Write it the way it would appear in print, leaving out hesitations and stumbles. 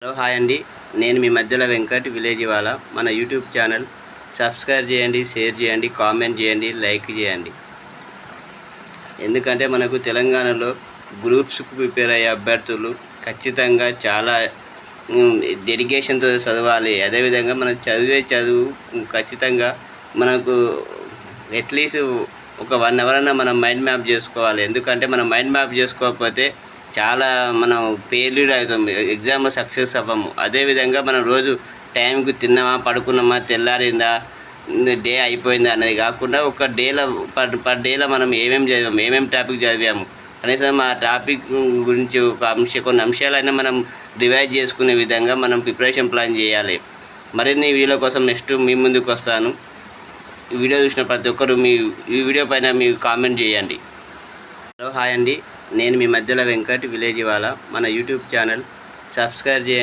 Hello hi అండి, నేను మీ మధ్యలో వెంకట్ విలేజ్ ఇవాళ. మన యూట్యూబ్ ఛానల్ సబ్స్క్రైబ్ చేయండి, షేర్ చేయండి, కామెంట్ చేయండి, లైక్ చేయండి. ఎందుకంటే మనకు తెలంగాణలో గ్రూప్స్కు ప్రిపేర్ అయ్యే అభ్యర్థులు ఖచ్చితంగా చాలా డెడికేషన్తో చదవాలి. అదేవిధంగా మనం చదువు ఖచ్చితంగా మనకు అట్లీస్ట్ ఒక 1 అవర్ అన్నా మనం మైండ్ మ్యాప్ చేసుకోవాలి. ఎందుకంటే మనం మైండ్ మ్యాప్ చేసుకోకపోతే చాలా మనం ఫెయిల్యూర్ అవుతాం, ఎగ్జామ్లో సక్సెస్ అవ్వము. అదేవిధంగా మనం రోజు టైంకి తిన్నామా, పడుకున్నామా, తెల్లారిందా, డే అయిపోయిందా అనేది కాకుండా ఒక డేలో పర్ డేలో మనం ఏమేమి టాపిక్ చదివాము కనీసం ఆ టాపిక్ గురించి కొన్ని అంశాలైనా మనం రివైజ్ చేసుకునే విధంగా మనం ప్రిపరేషన్ ప్లాన్ చేయాలి. మరిన్ని వీడియోల కోసం నెక్స్ట్ మీ ముందుకు వస్తాను. ఈ వీడియో చూసిన ప్రతి ఒక్కరు ఈ వీడియో పైన మీరు కామెంట్ చేయండి. హలో హాయ్ అండి, నేను మీ మధ్యలో వెంకట్ విలేజ్ ఇవాళ. మన యూట్యూబ్ ఛానల్ సబ్స్క్రైబ్ చేయండి.